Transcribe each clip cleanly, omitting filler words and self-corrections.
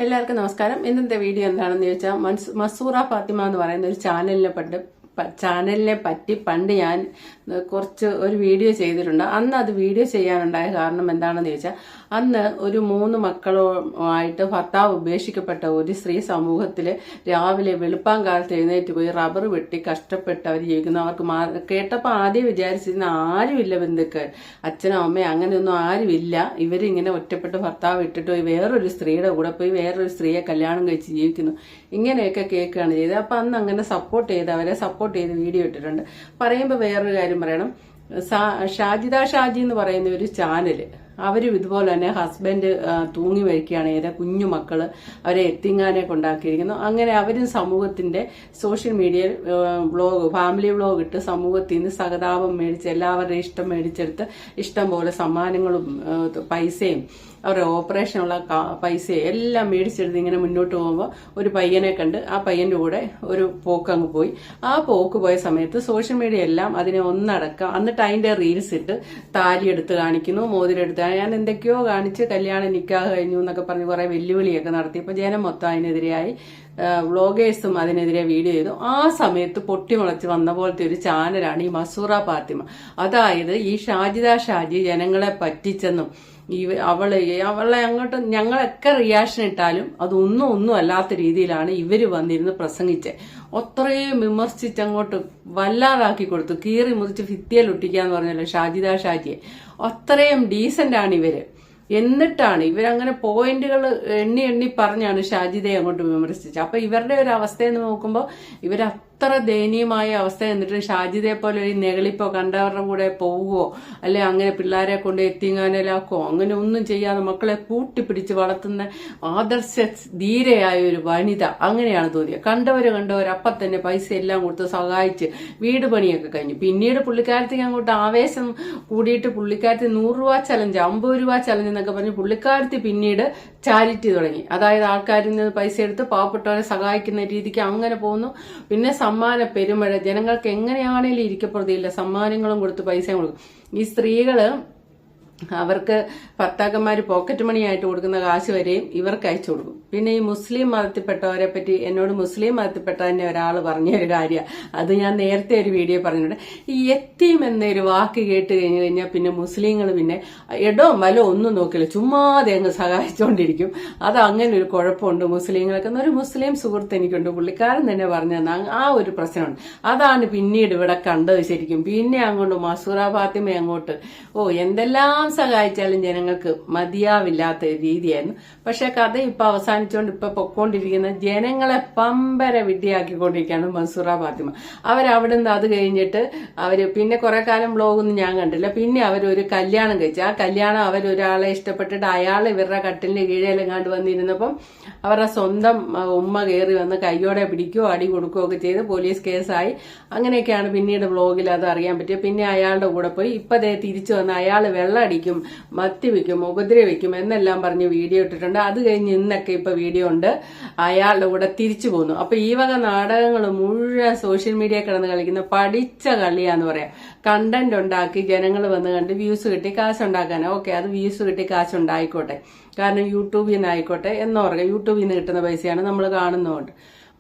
എല്ലാവർക്കും നമസ്കാരം. ഇന്നത്തെ വീഡിയോ എന്താണെന്ന് ചോദിച്ചാൽ മസൂറ ഫാത്തിമ എന്ന് പറയുന്ന ഒരു ചാനലിനെ പറ്റി പണ്ട് ഞാൻ ഒരു വീഡിയോ ചെയ്തിട്ടുണ്ട്. അന്ന് അത് വീഡിയോ ചെയ്യാനുണ്ടായ കാരണം എന്താണെന്ന് ചോദിച്ചാൽ, അന്ന് ഒരു 3 മക്കളുമായിട്ട് ഭർത്താവ് ഉപേക്ഷിക്കപ്പെട്ട ഒരു സ്ത്രീ സമൂഹത്തില് രാവിലെ വെളുപ്പാങ്കാലത്ത് എഴുന്നേറ്റ് പോയി റബ്ബർ വെട്ടി കഷ്ടപ്പെട്ട് അവർ ജീവിക്കുന്നു. അവർക്ക് കേട്ടപ്പോൾ ആദ്യം വിചാരിച്ചിരുന്ന ആരുമില്ല, ബന്ധുക്കൾ അച്ഛനോ അമ്മയോ അങ്ങനെയൊന്നും ആരുമില്ല. ഇവരിങ്ങനെ ഒറ്റപ്പെട്ട് ഭർത്താവ് ഇട്ടിട്ട് പോയി വേറൊരു സ്ത്രീയുടെ കൂടെ പോയി വേറൊരു സ്ത്രീയെ കല്യാണം കഴിച്ച് ജീവിക്കുന്നു. ഇങ്ങനെയൊക്കെ കേൾക്കുകയാണ് ചെയ്തത്. അപ്പൊ അന്ന് അങ്ങനെ അവരെ സപ്പോർട്ട് ചെയ്ത് വീഡിയോ ഇട്ടിട്ടുണ്ട്. പറയുമ്പോൾ വേറൊരു കാര്യം പറയണം. ഷാജിദ ഷാജി എന്ന് പറയുന്ന ഒരു ചാനല്, അവരും ഇതുപോലെ തന്നെ ഹസ്ബൻഡ് തൂങ്ങി മരിക്കുകയാണ് ചെയ്ത കുഞ്ഞു മക്കള് അവരെ എത്തിങ്ങാനെ കൊണ്ടാക്കിയിരിക്കുന്നു. അങ്ങനെ അവരും സമൂഹത്തിന്റെ സോഷ്യൽ മീഡിയയിൽ ഫാമിലി വ്ലോഗ് ഇട്ട് സമൂഹത്തിൽ നിന്ന് സഹതാപം മേടിച്ച് എല്ലാവരുടെയും ഇഷ്ടം മേടിച്ചെടുത്ത് ഇഷ്ടം പോലെ സമ്മാനങ്ങളും പൈസയും അവരുടെ ഓപ്പറേഷനുള്ള പൈസയും എല്ലാം മേടിച്ചെടുത്ത് ഇങ്ങനെ മുന്നോട്ട് പോകുമ്പോൾ ഒരു പയ്യനെ കണ്ട് ആ പയ്യന്റെ കൂടെ ഒരു പോക്കങ്ങ് പോയി. ആ പോക്ക് പോയ സമയത്ത് സോഷ്യൽ മീഡിയ എല്ലാം അതിനെ ഒന്നടക്കം, എന്നിട്ട് അതിന്റെ റീൽസ് ഇട്ട് താലി എടുത്ത് കാണിക്കുന്നു, മോതിരം എടുത്ത് ഞാൻ എന്തൊക്കെയോ കാണിച്ച് കല്യാണം നിക്കാഹ് കഴിഞ്ഞു എന്നൊക്കെ പറഞ്ഞ് കുറെ വെല്ലുവിളിയൊക്കെ നടത്തി. ഇപ്പൊ ജനം മൊത്തം അതിനെതിരെയായി, വ്ളോഗേഴ്സും അതിനെതിരെ വീഡിയോ ചെയ്തു. ആ സമയത്ത് പൊട്ടിമുളച്ച് വന്ന പോലത്തെ ഒരു ചാനലാണ് ഈ മസൂറ ഫാത്തിമ. അതായത് ഈ ഷാജിദ ഷാജി ജനങ്ങളെ പറ്റിച്ചെന്നും അവളെ അങ്ങോട്ട് ഞങ്ങളൊക്കെ റിയാക്ഷൻ ഇട്ടാലും അതൊന്നും അല്ലാത്ത രീതിയിലാണ് ഇവര് വന്നിരുന്ന് പ്രസംഗിച്ചത്. അത്രയും വിമർശിച്ചങ്ങോട്ട് വല്ലാതാക്കി കൊടുത്തു. കീറി മുറിച്ച് ഭിത്തിയിൽ ഒട്ടിക്കാന്ന് പറഞ്ഞല്ലോ ഷാജിദ ഷാജിയെ. അത്രയും ഡീസന്റ് ആണ് ഇവര്. എന്നിട്ടാണ് ഇവരങ്ങനെ പോയിന്റുകൾ എണ്ണി പറഞ്ഞാണ് ഷാജിദയെ അങ്ങോട്ട് വിമർശിച്ചത്. അപ്പൊ ഇവരുടെ ഒരു അവസ്ഥയെന്ന് നോക്കുമ്പോൾ അത്ര ദയനീയമായ അവസ്ഥ. എന്നിട്ട് ഷാജിദയെ പോലെ ഒരു നെകളിപ്പോ കണ്ടവരുടെ കൂടെ പോവുകയോ അല്ലെ അങ്ങനെ പിള്ളേരെ കൊണ്ട് എത്തിങ്ങാനലാക്കോ അങ്ങനെ ഒന്നും ചെയ്യാതെ മക്കളെ കൂട്ടിപ്പിടിച്ച് വളർത്തുന്ന ആദർശ ധീരയായ ഒരു വനിത അങ്ങനെയാണ് തോന്നിയത്. കണ്ടവര് അപ്പം തന്നെ പൈസ എല്ലാം കൊടുത്ത് സഹായിച്ച് വീട് പണിയൊക്കെ കഴിഞ്ഞു. പിന്നീട് പുള്ളിക്കാരത്തേക്ക് അങ്ങോട്ട് ആവേശം കൂടിയിട്ട് പുള്ളിക്കാരത്തി 100 രൂപ ചലഞ്ച്, 50 രൂപ ചലഞ്ച് എന്നൊക്കെ പറഞ്ഞ് പുള്ളിക്കാരത്തി പിന്നീട് ചാരിറ്റി തുടങ്ങി. അതായത് ആൾക്കാരിൽ നിന്ന് പൈസ എടുത്ത് പാവപ്പെട്ടവരെ സഹായിക്കുന്ന രീതിക്ക് അങ്ങനെ പോകുന്നു. പിന്നെ സമ്മാന പെരുമഴ, ജനങ്ങൾക്ക് എങ്ങനെയാണേലും ഇരിക്കപ്പെടുത്തിയില്ല, സമ്മാനങ്ങളും കൊടുത്ത് പൈസയും കൊടുക്കും. ഈ സ്ത്രീകള് അവർക്ക് ഭർത്താക്കന്മാര് പോക്കറ്റ് മണിയായിട്ട് കൊടുക്കുന്ന കാശ് വരെയും ഇവർക്ക് അയച്ചു കൊടുക്കും. പിന്നെ ഈ മുസ്ലിം മതത്തിൽപ്പെട്ടവരെ പറ്റി എന്നോട് മുസ്ലിം മതത്തിൽപ്പെട്ട തന്നെ ഒരാൾ പറഞ്ഞൊരു കാര്യം, അത് ഞാൻ നേരത്തെ ഒരു വീഡിയോ പറഞ്ഞിട്ടുണ്ട്. ഈ യത്തീം എന്നൊരു വാക്ക് കേട്ട് കഴിഞ്ഞാൽ പിന്നെ മുസ്ലിങ്ങൾ പിന്നെ ഇടവും വലോ ഒന്നും നോക്കില്ല, ചുമ്മാതെ അങ്ങ് സഹായിച്ചുകൊണ്ടിരിക്കും. അത് അങ്ങനെ ഒരു കുഴപ്പമുണ്ട് മുസ്ലിങ്ങൾക്ക്. ഒരു മുസ്ലിം സുഹൃത്ത് എനിക്കുണ്ട്, പുള്ളിക്കാരൻ തന്നെ പറഞ്ഞു തന്ന ആ ഒരു പ്രശ്നമുണ്ട്. അതാണ് പിന്നീട് ഇവിടെ കണ്ടത് ശരിക്കും. പിന്നെ അങ്ങോട്ട് മസൂറ ഫാത്തിമ അങ്ങോട്ട് എന്തെല്ലാം സഹായിച്ചാലും ജനങ്ങൾക്ക് മതിയാവില്ലാത്ത രീതിയായിരുന്നു. പക്ഷെ കഥ ഇപ്പൊ അവസാനിച്ചുകൊണ്ട് ഇപ്പൊ പൊക്കോണ്ടിരിക്കുന്ന ജനങ്ങളെ പമ്പര വിഡ്ഢിയാക്കിക്കൊണ്ടിരിക്കുകയാണ് മസൂറ ഫാത്തിമ. അവരവിടുന്ന് അത് കഴിഞ്ഞിട്ട് അവര് പിന്നെ കുറെ കാലം ബ്ലോഗൊന്നും ഞാൻ കണ്ടില്ല. പിന്നെ അവരൊരു കല്യാണം കഴിച്ചു. ആ കല്യാണം അവരൊരാളെ ഇഷ്ടപ്പെട്ടിട്ട് അയാൾ ഇവരുടെ കട്ടിലിന്റെ കീഴേലെങ്ങാണ്ട് വന്നിരുന്നപ്പം അവരുടെ സ്വന്തം ഉമ്മ കയറി വന്ന് കയ്യോടെ പിടിക്കുകയോ അടി കൊടുക്കുകയോ ഒക്കെ ചെയ്ത് പോലീസ് കേസായി. അങ്ങനെയൊക്കെയാണ് പിന്നീട് ബ്ലോഗിൽ അത് അറിയാൻ പറ്റിയത്. പിന്നെ അയാളുടെ കൂടെ പോയി ഇപ്പൊ തിരിച്ചു വന്ന് അയാൾ വെള്ളടിക്കും, മദ്യപിക്കും, ഉപദ്രവിക്കും എന്നെല്ലാം പറഞ്ഞ് വീഡിയോ ഇട്ടിട്ടുണ്ട്. അത് കഴിഞ്ഞ് ഇന്നൊക്കെ ഇപ്പൊ വീഡിയോ ഉണ്ട്, അയാളുടെ കൂടെ തിരിച്ചു പോന്നു. അപ്പൊ ഈ വക നാടകങ്ങൾ മുഴുവൻ സോഷ്യൽ മീഡിയ കിടന്ന് കളിക്കുന്ന പഠിച്ച കളിയാന്ന് പറയാം. കണ്ടന്റ് ഉണ്ടാക്കി ജനങ്ങൾ വന്ന് കണ്ട് വ്യൂസ് കിട്ടി കാശുണ്ടാക്കാനോ, ഓക്കെ, അത് വ്യൂസ് കിട്ടി കാശുണ്ടായിക്കോട്ടെ, കാരണം യൂട്യൂബിൽ നിന്ന് ആയിക്കോട്ടെ എന്നോർക്കുക. യൂട്യൂബിൽ നിന്ന് കിട്ടുന്ന പൈസയാണ് നമ്മൾ കാണുന്നതുകൊണ്ട്.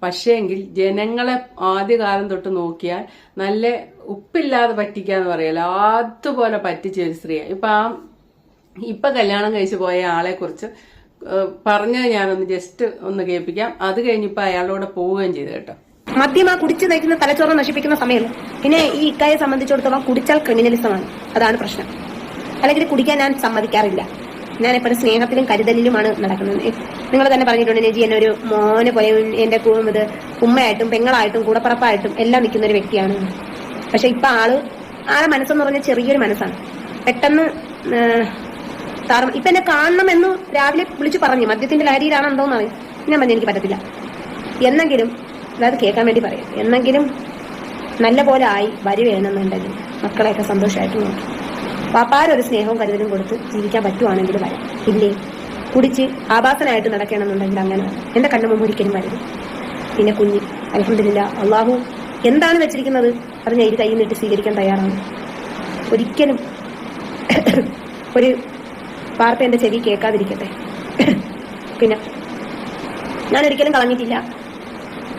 പക്ഷേങ്കിൽ ജനങ്ങളെ ആദ്യകാലം തൊട്ട് നോക്കിയാൽ നല്ല ഉപ്പില്ലാതെ പറ്റിക്കാന്ന് പറയല്ലോ, അതുപോലെ പറ്റിച്ച ഒരു സ്ത്രീയാണ്. ഇപ്പൊ കല്യാണം കഴിച്ചു പോയ ആളെ കുറിച്ച് പറഞ്ഞത് ഞാനൊന്ന് ജസ്റ്റ് ഒന്ന് കേൾപ്പിക്കാം. അത് കഴിഞ്ഞിപ്പോ അയാളോട് പോവുകയും ചെയ്തു കേട്ടോ. മദ്യമാ കുടിച്ചു നയിക്കുന്ന തലച്ചോറ് നശിപ്പിക്കുന്ന സമയം. പിന്നെ ഈ ഇക്കായെ സംബന്ധിച്ചിടത്തോളം കുടിച്ചാൽ ക്രിമിനലിസമാണ്, അതാണ് പ്രശ്നം. അല്ലെങ്കിൽ കുടിക്കാൻ ഞാൻ സമ്മതിക്കാറില്ല. ഞാൻ എപ്പോഴും സ്നേഹത്തിലും കരുതലിലുമാണ് നടക്കുന്നത്. നിങ്ങൾ തന്നെ പറഞ്ഞിട്ടുണ്ട് നെജി എന്നെ ഒരു മോനെ പോലെ എന്റെ ഇത് ഉമ്മയായിട്ടും പെങ്ങളായിട്ടും കൂടപ്പറപ്പായിട്ടും എല്ലാം നിൽക്കുന്ന ഒരു വ്യക്തിയാണ്. പക്ഷെ ഇപ്പൊ ആളെ മനസ്സെന്ന് പറഞ്ഞ ചെറിയൊരു മനസ്സാണ്. പെട്ടെന്ന് ഇപ്പൊ എന്നെ കാണണമെന്ന് രാവിലെ വിളിച്ചു പറഞ്ഞു. മദ്യത്തിന്റെ ലഹരിയിലാണ് എന്തോന്ന് അറിയാം. ഞാൻ പറഞ്ഞു എനിക്ക് പറ്റത്തില്ല എന്നെങ്കിലും, അതായത് കേൾക്കാൻ വേണ്ടി പറയാം, എന്നെങ്കിലും നല്ല പോലെ ആയി വരുവേണമെന്നുണ്ടെങ്കിൽ മക്കളെയൊക്കെ സന്തോഷമായിട്ട് നോക്കി പാപ്പാരൊരു സ്നേഹവും കരുതലും കൊടുത്ത് ജീവിക്കാൻ പറ്റുവാണെങ്കിൽ വരാം. ഇല്ലേ കുടിച്ച് ആഭാസനായിട്ട് നടക്കണമെന്നുണ്ടെങ്കിൽ അങ്ങനെ വരാം. എന്റെ കണ്ണു മുമ്പ് ഒരിക്കലും വരും. പിന്നെ കുഞ്ഞ് അൽഹംദുലില്ലാ അള്ളാഹു എന്താണ് വെച്ചിരിക്കുന്നത് അത് ഞാൻ കയ്യിൽ നിന്നിട്ട് സ്വീകരിക്കാൻ തയ്യാറാണ്. ഒരിക്കലും ഒരു വാർത്ത എന്റെ ചെവി കേൾക്കാതിരിക്കട്ടെ. പിന്നെ ഞാൻ ഒരിക്കലും കളഞ്ഞിട്ടില്ല,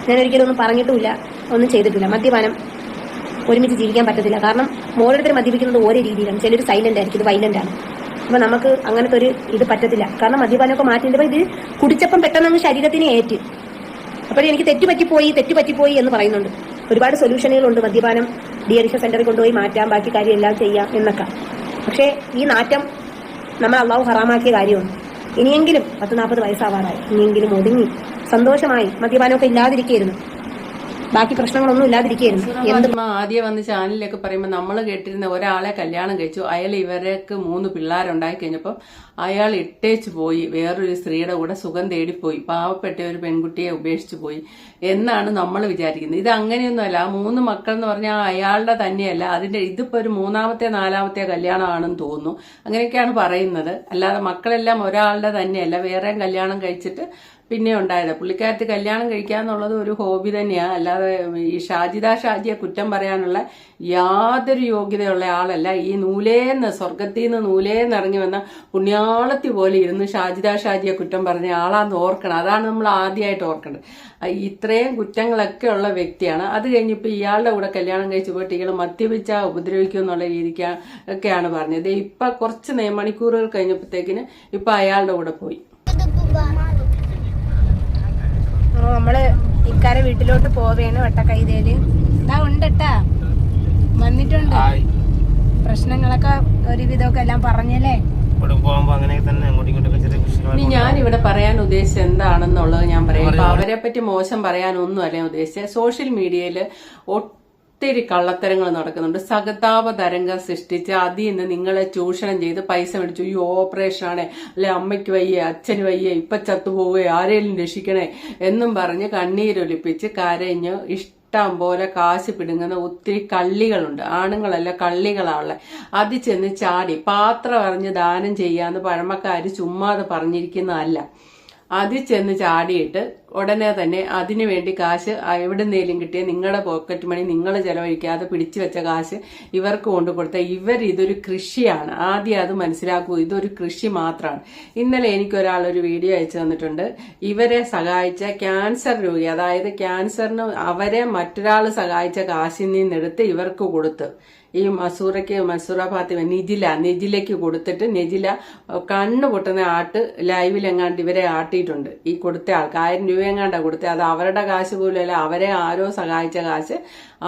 ഞാൻ ഒരിക്കലും ഒന്നും പറഞ്ഞിട്ടുമില്ല, ഒന്നും ചെയ്തിട്ടില്ല. മദ്യപാനം ഒരുമിച്ച് ജീവിക്കാൻ പറ്റത്തില്ല. കാരണം ഓരോരുത്തർ മദ്യപിക്കുന്നത് ഓരോ രീതിയിലാണ്. ചിലർ സൈലന്റ് ആയിരിക്കും, ഇത് വൈലന്റ് ആണ്. അപ്പൊ നമുക്ക് അങ്ങനത്തെ ഒരു ഇത് പറ്റത്തില്ല. കാരണം മദ്യപാനമൊക്കെ മാറ്റിയപ്പോൾ ഇത് കുടിച്ചപ്പം പെട്ടെന്ന് ശരീരത്തിന് ഏറ്റ്. അപ്പോൾ എനിക്ക് തെറ്റുപറ്റിപ്പോയി എന്ന് പറയുന്നുണ്ട്. ഒരുപാട് സൊല്യൂഷനുകളുണ്ട്. മദ്യപാനം ഡി അഡിക്ഷൻ സെന്ററിൽ കൊണ്ടുപോയി മാറ്റാം, ബാക്കി കാര്യം എല്ലാം ചെയ്യാം എന്നൊക്കെ. പക്ഷേ ഈ നാറ്റം നമ്മൾ അള്ളാഹു ഹറാമാക്കിയ കാര്യമാണ്. ഇനിയെങ്കിലും 10-40 വയസ്സാവാറായി, ഇനിയെങ്കിലും ഒതുങ്ങി സന്തോഷമായി മദ്യപാനമൊക്കെ ഇല്ലാതിരിക്കുകയായിരുന്നു, ബാക്കി പ്രശ്നങ്ങളൊന്നും ഇല്ലാതിരിക്കുകയായിരുന്നു. ആദ്യം വന്ന് ചാനലിലൊക്കെ പറയുമ്പോൾ നമ്മൾ കേട്ടിരുന്ന ഒരാളെ കല്യാണം കഴിച്ചു, അയാൾ ഇവർക്ക് 3 പിള്ളേരുണ്ടായി കഴിഞ്ഞപ്പോൾ അയാൾ ഇട്ടേച്ചു പോയി, വേറൊരു സ്ത്രീയുടെ കൂടെ സുഖം തേടിപ്പോയി, പാവപ്പെട്ട ഒരു പെൺകുട്ടിയെ ഉപേക്ഷിച്ചു പോയി എന്നാണ് നമ്മൾ വിചാരിക്കുന്നത്. ഇത് അങ്ങനെയൊന്നുമല്ല. ആ 3 മക്കൾ എന്ന് പറഞ്ഞാൽ അയാളുടെ തന്നെയല്ല, ഇതിപ്പോ ഒരു 3-ാമത്തെ 4-ാമത്തെ കല്യാണമാണെന്ന് തോന്നുന്നു. അങ്ങനെയൊക്കെയാണ് പറയുന്നത്. അല്ലാതെ മക്കളെല്ലാം ഒരാളുടെ തന്നെയല്ല, വേറെ കല്യാണം കഴിച്ചിട്ട് പിന്നെ ഉണ്ടായത്. പുള്ളിക്കാരത്ത് കല്യാണം കഴിക്കാന്നുള്ളത് ഒരു ഹോബി തന്നെയാണ്. അല്ലാതെ ഈ ഷാജിയെ കുറ്റം പറയാനുള്ള യാതൊരു യോഗ്യതയുള്ള ആളല്ല. ഈ സ്വർഗത്തിൽ നിന്ന് നൂലേന്ന് ഇറങ്ങി വന്ന പുണ്യാളത്തി പോലെ ഇരുന്ന് ഷാജിയെ കുറ്റം പറഞ്ഞ ആളാന്ന് ഓർക്കണം. അതാണ് നമ്മൾ ആദ്യമായിട്ട് ഓർക്കേണ്ടത്. ഇത്രയും കുറ്റങ്ങളൊക്കെ ഉള്ള വ്യക്തിയാണ്. അത് കഴിഞ്ഞിപ്പോ ഇയാളുടെ കൂടെ കല്യാണം കഴിച്ചു പോയിട്ട് ഇയാൾ മദ്യപിച്ചാ ഉപദ്രവിക്കും എന്നുള്ള ഒക്കെയാണ് പറഞ്ഞത്. ഇപ്പൊ കുറച്ച് മണിക്കൂറുകൾ കഴിഞ്ഞപ്പോഴത്തേക്കിന് ഇപ്പൊ അയാളുടെ കൂടെ പോയി. നമ്മള് ഇക്കാരെ വീട്ടിലോട്ട് പോവേണ്. വട്ടക്കൈതേല് ഇതാ ഉണ്ടട്ടാ, വന്നിട്ടുണ്ട്. പ്രശ്നങ്ങളൊക്കെ ഒരുവിധമൊക്കെ എല്ലാം പറഞ്ഞല്ലേ. ഇനി ഞാൻ ഇവിടെ പറയാൻ ഉദ്ദേശിച്ചത് എന്താണെന്നുള്ളത് ഞാൻ പറയാം. ഇപ്പൊ അവരെ പറ്റി മോശം പറയാനൊന്നും അല്ല ഉദ്ദേശിച്ചത്. സോഷ്യൽ മീഡിയയില് ഒത്തിരി കള്ളത്തരങ്ങൾ നടക്കുന്നുണ്ട്. സഹതാപ തരംഗം സൃഷ്ടിച്ച് അതിൽ നിന്ന് നിങ്ങളെ ചൂഷണം ചെയ്ത് പൈസ മേടിച്ചു. ഈ ഓപ്പറേഷൻ ആണ്, അല്ലെ അമ്മയ്ക്ക് വയ്യേ, അച്ഛന് വയ്യേ, ഇപ്പൊ ചത്തുപോവേ, ആരെയും രക്ഷിക്കണേ എന്നും പറഞ്ഞ് കണ്ണീരൊലിപ്പിച്ച് കരഞ്ഞ് ഇഷ്ടം പോലെ കാശ് പിടുങ്ങുന്ന ഒത്തിരി കള്ളികളുണ്ട്. ആണുങ്ങളല്ല, കള്ളികളാണുള്ളത്. അത് ചെന്ന് ചാടി പാത്രം അറിഞ്ഞ് ദാനം ചെയ്യാന്ന് പഴമക്കാര് ചുമ്മാതെ പറഞ്ഞിരിക്കുന്നതല്ല. അതിൽ ചെന്ന് ചാടിയിട്ട് ഉടനെ തന്നെ അതിനു വേണ്ടി കാശ് എവിടുന്നേലും കിട്ടിയ നിങ്ങളുടെ പോക്കറ്റ് മണി നിങ്ങൾ ചെലവഴിക്കാതെ പിടിച്ചു വെച്ച കാശ് ഇവർക്ക് കൊണ്ടുകൊടുത്ത ഇതൊരു കൃഷിയാണ്. ആദ്യം അത് മനസ്സിലാക്കൂ. ഇതൊരു കൃഷി മാത്രമാണ്. ഇന്നലെ എനിക്കൊരാളൊരു വീഡിയോ അയച്ചു തന്നിട്ടുണ്ട്. ഇവരെ സഹായിച്ച ക്യാൻസർ രോഗി, അതായത് ക്യാൻസറിന് അവരെ മറ്റൊരാൾ സഹായിച്ച കാശിൽ നിന്നെടുത്ത് ഇവർക്ക് കൊടുത്ത് ഈ മസൂറ ഫാത്തിമ നെജിലയ്ക്ക് കൊടുത്തിട്ട് നെജില കണ്ണു പൊട്ടുന്ന ലൈവിലെങ്ങാണ്ട് ഇവരെ ആട്ടിയിട്ടുണ്ട്. ഈ കൊടുത്ത ആൾക്ക് 1000 രൂപ എങ്ങാണ്ടാ കൊടുത്തത്. അത് അവരുടെ കാശ് പോലുമല്ല, അവരെ ആരോ സഹായിച്ച കാശ്.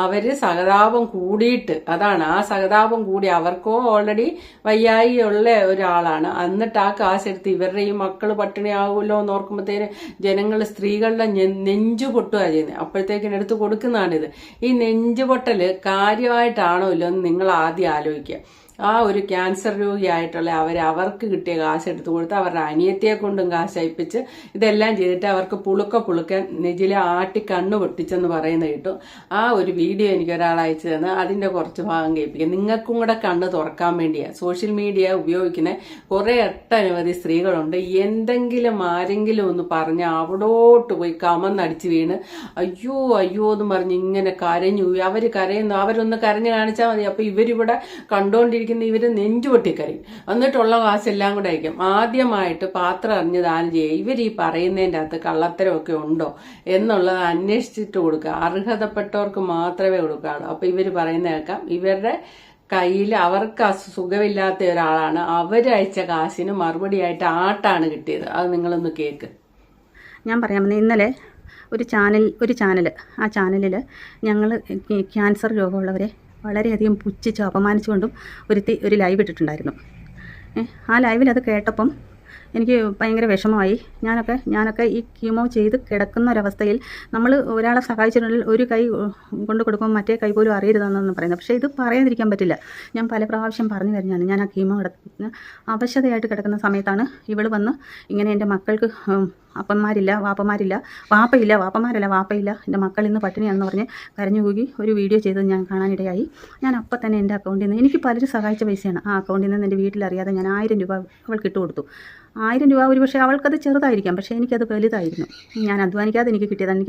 അവര് സഹതാപം കൂടിയിട്ട്, അതാണ് ആ സഹതാപം കൂടി, അവർക്കോ ഓൾറെഡി വയ്യായി ഉള്ള ഒരാളാണ്. എന്നിട്ട് ആ കാശെടുത്ത് ഇവരുടെ ഈ മക്കള് പട്ടിണിയാകുമല്ലോ എന്ന് ഓർക്കുമ്പോഴത്തേന് സ്ത്രീകളുടെ നെഞ്ചു പൊട്ടുക ചെയ്യുന്നത്. അപ്പോഴത്തേക്കിന് എടുത്ത് കൊടുക്കുന്നതാണിത്. ഈ നെഞ്ചുപൊട്ടല് കാര്യമായിട്ടാണോ ഇല്ലോ എന്ന് നിങ്ങൾ ആദ്യം ആലോചിക്കുക. ആ ഒരു ക്യാൻസർ രോഗിയായിട്ടുള്ള അവർക്ക് കിട്ടിയ കാശ് എടുത്തു കൊടുത്ത് അവരുടെ അനിയത്തിയെ കൊണ്ടും കാശ് അയപ്പിച്ച് ഇതെല്ലാം ചെയ്തിട്ട് അവർക്ക് പുളുക്ക നെജിലെ ആട്ടി കണ്ണു പൊട്ടിച്ചെന്ന് പറയുന്നത് കേട്ടു. ആ ഒരു വീഡിയോ എനിക്ക് ഒരാൾ അയച്ചു തന്ന് അതിന്റെ കുറച്ച് ഭാഗം കേൾപ്പിക്കുക. നിങ്ങൾക്കും കൂടെ കണ്ണ് തുറക്കാൻ വേണ്ടിയാണ്. സോഷ്യൽ മീഡിയ ഉപയോഗിക്കുന്ന കുറെ ഒട്ടനവധി സ്ത്രീകളുണ്ട്. എന്തെങ്കിലും ആരെങ്കിലും ഒന്ന് പറഞ്ഞ് അവിടോട്ട് പോയി കമന്നടിച്ച് വീണ് അയ്യോ എന്ന് പറഞ്ഞ് ഇങ്ങനെ കരഞ്ഞു. അവരൊന്ന് കരഞ്ഞു കാണിച്ചാൽ മതി. അപ്പൊ ഇവരിവിടെ കണ്ടോണ്ടിരിക്കും, ഇവര് നെഞ്ചുപൊട്ടിക്കരയും. എന്നിട്ടുള്ള കാശെല്ലാം കൂടെ അയക്കും. ആദ്യമായിട്ട് പാത്രം അറിഞ്ഞ് ദാനം ചെയ്യുക. ഇവർ ഈ പറയുന്നതിൻ്റെ അകത്ത് കള്ളത്തരമൊക്കെ ഉണ്ടോ എന്നുള്ളത് അന്വേഷിച്ചിട്ട് കൊടുക്കുക. അർഹതപ്പെട്ടവർക്ക് മാത്രമേ കൊടുക്കാറുള്ളൂ. അപ്പൊ ഇവര് പറയുന്ന കേൾക്കാം. ഇവരുടെ കയ്യിൽ അവർക്ക് സുഖമില്ലാത്ത ഒരാളാണ്, അവരയച്ച കാശിന് മറുപടിയായിട്ട് ആട്ടാണ് കിട്ടിയത്. അത് നിങ്ങളൊന്ന് കേക്ക്. ഞാൻ പറയാമെന്ന് ഇന്നലെ ഒരു ചാനൽ ആ ചാനലിൽ ഞങ്ങൾ ക്യാൻസർ രോഗമുള്ളവരെ വളരെയധികം പുച്ഛിച്ച് അപമാനിച്ചുകൊണ്ടും ഒരു ലൈവ് ഇട്ടിട്ടുണ്ടായിരുന്നു. ആ ലൈവിൽ അത് കേട്ടപ്പം എനിക്ക് ഭയങ്കര വിഷമമായി. ഞാനൊക്കെ ഈ കീമോ ചെയ്ത് കിടക്കുന്ന ഒരവസ്ഥയിൽ നമ്മൾ ഒരാളെ സഹായിച്ചിട്ടുണ്ടെങ്കിൽ ഒരു കൈ കൊണ്ട് കൊടുക്കുമ്പോൾ മറ്റേ കൈ പോലും അറിയരുതെന്നാണ് പറയുന്നത്. പക്ഷേ ഇത് പറയാതിരിക്കാൻ പറ്റില്ല. ഞാൻ പല പ്രാവശ്യം പറഞ്ഞു വരുന്നതാണ്. ഞാൻ ആ കീമോ അവശതയായിട്ട് കിടക്കുന്ന സമയത്താണ് ഇവൾ വന്ന് ഇങ്ങനെ എൻ്റെ മക്കൾക്ക് അപ്പന്മാരില്ല, വാപ്പയില്ല, എൻ്റെ മക്കൾ ഇന്ന് പട്ടിണിയാണെന്ന് പറഞ്ഞ് കരഞ്ഞു കൂകി ഒരു വീഡിയോ ചെയ്തത് ഞാൻ കാണാനിടയായി. ഞാൻ അപ്പം തന്നെ എൻ്റെ അക്കൗണ്ടിൽ നിന്ന്, എനിക്ക് പലരും സഹായിച്ച പൈസയാണ്, ആ അക്കൗണ്ടിൽ നിന്ന് എൻ്റെ വീട്ടിലറിയാതെ ഞാൻ 1000 രൂപ അവൾക്ക് ഇട്ട് കൊടുത്തു. 1000 രൂപ ഒരു പക്ഷേ അവൾക്കത് ചെറുതായിരിക്കാം, പക്ഷേ എനിക്കത് വലുതായിരുന്നു. ഞാൻ അധ്വാനിക്കാതെ എനിക്ക് കിട്ടിയതാണ്.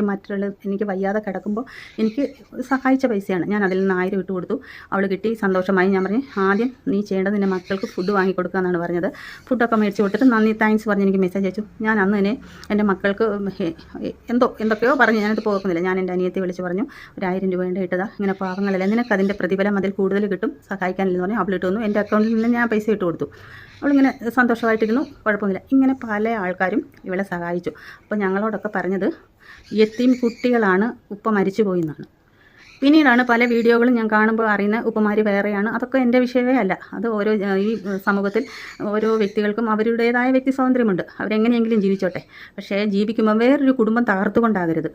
എനിക്ക് വയ്യാതെ കിടക്കുമ്പോൾ എനിക്ക് സഹായിച്ച പൈസയാണ്. ഞാൻ അതിൽ നിന്ന് 1000 ഇട്ട് കൊടുത്തു. അവൾ കിട്ടി, സന്തോഷമായി. ഞാൻ പറഞ്ഞു ആദ്യം നീ ചെയ്യേണ്ടത് നിൻ്റെ മക്കൾക്ക് ഫുഡ് വാങ്ങിക്കൊടുക്കുക എന്നാണ് പറഞ്ഞത്. ഫുഡൊക്കെ മേടിച്ച് കൊടുത്തിട്ട് നന്ദി താങ്ക്സ് പറഞ്ഞ് എനിക്ക് മെസ്സേജ് അയച്ചു. ഞാൻ അന്ന് തന്നെ എൻ്റെ മക്കൾക്ക് എന്തൊക്കെയോ പറഞ്ഞു, ഞാനത് പോക്കുന്നില്ല. ഞാൻ എൻ്റെ അനിയത്തെ വിളിച്ച് പറഞ്ഞു, ഒരു 1000 രൂപ ഉണ്ട് ഇട്ടതാ, ഇങ്ങനെ പാവങ്ങളല്ല, നിനക്ക് അതിൻ്റെ പ്രതിഫലം അതിൽ കൂടുതൽ കിട്ടും, സഹായിക്കാനില്ലെന്ന് പറഞ്ഞു. അവളിട്ട് വന്നു, എൻ്റെ അക്കൗണ്ടിൽ നിന്ന് ഞാൻ പൈസ ഇട്ട് കൊടുത്തു. അവളിങ്ങനെ സന്തോഷമായിട്ടിരുന്നു, കുഴപ്പമൊന്നുമില്ല. ഇങ്ങനെ പല ആൾക്കാരും ഇവളെ സഹായിച്ചു. അപ്പോൾ ഞങ്ങളോടൊക്കെ പറഞ്ഞത് യത്തീം കുട്ടികളാണ് ഉപ്പ മരിച്ചു പോയി എന്നാണ്. പിന്നീടാണ് പല വീഡിയോകളും ഞാൻ കാണുമ്പോൾ അറിയുന്ന ഉപ്പമാർ വേറെയാണ്. അതൊക്കെ എൻ്റെ വിഷയമേ അല്ല. അത് ഈ സമൂഹത്തിൽ ഓരോ വ്യക്തികൾക്കും അവരുടേതായ വ്യക്തി സ്വാതന്ത്ര്യമുണ്ട്. അവരെങ്ങനെയെങ്കിലും ജീവിച്ചോട്ടെ. പക്ഷേ ജീവിക്കുമ്പോൾ വേറൊരു കുടുംബം തകർത്തുകൊണ്ടാകരുത്,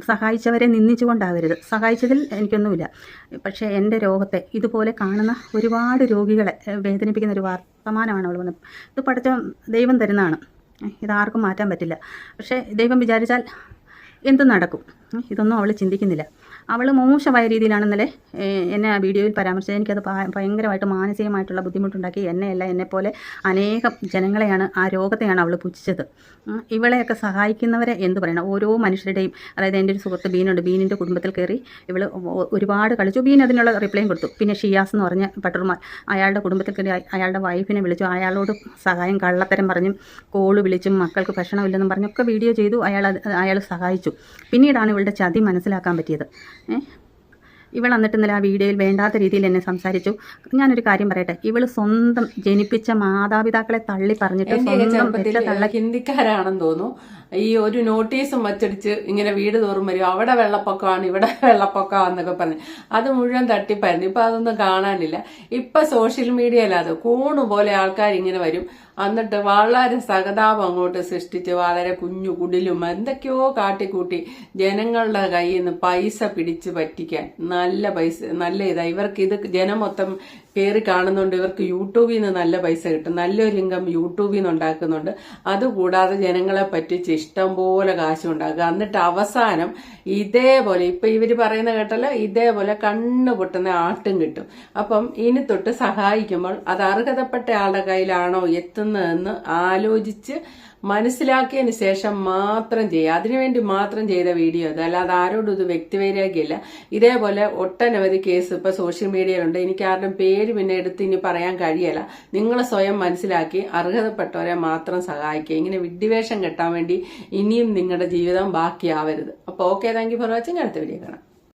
സഹായിച്ചവരെ നിന്ദിച്ചുകൊണ്ടാകരുത്. സഹായിച്ചതിൽ എനിക്കൊന്നുമില്ല. പക്ഷേ എൻ്റെ രോഗത്തെ ഇതുപോലെ കാണുന്ന ഒരുപാട് രോഗികളെ വേദനിപ്പിക്കുന്ന ഒരു വർത്തമാനമാണ് അവൾ വന്നത്. ഇത് പഠിച്ച ദൈവം തരുന്നതാണ്, ഇതാർക്കും മാറ്റാൻ പറ്റില്ല. പക്ഷേ ദൈവം വിചാരിച്ചാൽ എന്തും നടക്കും. ഇതൊന്നും അവൾ ചിന്തിക്കുന്നില്ല. അവൾ മോശമായ രീതിയിലാണ് ഇന്നലെ എന്നെ ആ വീഡിയോയിൽ പരാമർശിച്ചത്. എനിക്കത് ഭയങ്കരമായിട്ട് മാനസികമായിട്ടുള്ള ബുദ്ധിമുട്ടുണ്ടാക്കി. എന്നെപ്പോലെ അനേകം ജനങ്ങളെയാണ്, ആ രോഗത്തെയാണ് അവൾ പുച്ഛിച്ചത്. ഇവളെയൊക്കെ സഹായിക്കുന്നവരെ എന്ത് പറയണം, ഓരോ മനുഷ്യരുടെയും. അതായത് എൻ്റെ ഒരു സുഹൃത്ത് ബീനുണ്ട്, ബീനിൻ്റെ കുടുംബത്തിൽ കയറി ഇവൾ ഒരുപാട് കളിച്ചു. ബീൻ അതിനുള്ള റിപ്ലൈയും കൊടുത്തു. പിന്നെ ഷിയാസ് എന്ന് പറഞ്ഞ പട്ടർമാർ, അയാളുടെ കുടുംബത്തിൽ കയറി അയാളുടെ വൈഫിനെ വിളിച്ചു, അയാളോട് സഹായം കള്ളത്തരം പറഞ്ഞും കോള് വിളിച്ചും മക്കൾക്ക് ഭക്ഷണമില്ലെന്നും പറഞ്ഞൊക്കെ വീഡിയോ ചെയ്തു. അയാൾ സഹായിച്ചു. പിന്നീടാണ് ഇവളുടെ ചതി മനസ്സിലാക്കാൻ പറ്റിയത്. ഇവൾ എന്നിട്ട് ഇന്നലെ ആ വീഡിയോയിൽ വേണ്ടാത്ത രീതിയിൽ എന്നെ സംസാരിച്ചു. ഞാനൊരു കാര്യം പറയട്ടെ, ഇവള് സ്വന്തം ജനിപ്പിച്ച മാതാപിതാക്കളെ തള്ളി പറഞ്ഞിട്ട് സ്വന്തം ഹിന്ദിക്കാരാണെന്ന് തോന്നുന്നു. ഈ ഒരു നോട്ടീസും വച്ചടിച്ച് ഇങ്ങനെ വീട് തോറും വരും, അവിടെ വെള്ളപ്പൊക്കമാണ്, ഇവിടെ വെള്ളപ്പൊക്കമാണെന്നൊക്കെ പറഞ്ഞു. അത് മുഴുവൻ തട്ടിപ്പായിരുന്നു. ഇപ്പൊ അതൊന്നും കാണാനില്ല. ഇപ്പൊ സോഷ്യൽ മീഡിയയിൽ അത് കൂണുപോലെ ആൾക്കാർ ഇങ്ങനെ വരും. എന്നിട്ട് വളരെ സഹതാപം അങ്ങോട്ട് സൃഷ്ടിച്ച് വളരെ കുഞ്ഞു കുടിലും എന്തൊക്കെയോ കാട്ടിക്കൂട്ടി ജനങ്ങളുടെ കയ്യിൽ നിന്ന് പൈസ പിടിച്ച് പറ്റിക്കാൻ നല്ല ഇതാ. ഇവർക്ക് ഇത് ജനം മൊത്തം കയറി കാണുന്നുണ്ട്. ഇവർക്ക് യൂട്യൂബിൽ നിന്ന് നല്ല പൈസ കിട്ടും, നല്ലൊരു ഇൻകം യൂട്യൂബിൽ നിന്ന് ഉണ്ടാക്കുന്നുണ്ട്. അതുകൂടാതെ ജനങ്ങളെ പറ്റിച്ച് ഇഷ്ടം പോലെ കാശുണ്ടാക്കുക. എന്നിട്ട് അവസാനം ഇതേപോലെ ഇപ്പൊ ഇവര് പറയുന്ന കേട്ടല്ലോ, ഇതേപോലെ കണ്ണു പൊട്ടുന്ന ആട്ടും കിട്ടും. അപ്പം ഇനി തൊട്ട് സഹായിക്കുമ്പോൾ അത് അർഹതപ്പെട്ട ആളുടെ കയ്യിലാണോ എത്തുന്നതെന്ന് ആലോചിച്ച് മനസ്സിലാക്കിയതിന് ശേഷം മാത്രം ചെയ്യുക. അതിനുവേണ്ടി മാത്രം ചെയ്ത വീഡിയോ അത്, അല്ലാതെ ആരോടും ഇത് വ്യക്തിവൈരാഗ്യമില്ല. ഇതേപോലെ ഒട്ടനവധി കേസ് ഇപ്പൊ സോഷ്യൽ മീഡിയയിലുണ്ട്. എനിക്ക് ആരുടെയും പേര് പിന്നെ എടുത്ത് ഇനി പറയാൻ കഴിയല. നിങ്ങൾ സ്വയം മനസ്സിലാക്കി അർഹതപ്പെട്ടവരെ മാത്രം സഹായിക്കുക. ഇങ്ങനെ വിഡ്ഢിവേഷം കെട്ടാൻ വേണ്ടി ഇനിയും നിങ്ങളുടെ ജീവിതം ബാക്കിയാവരുത്. അപ്പൊ okay, thank you for watching. അടുത്ത വീഡിയോ കാണാം.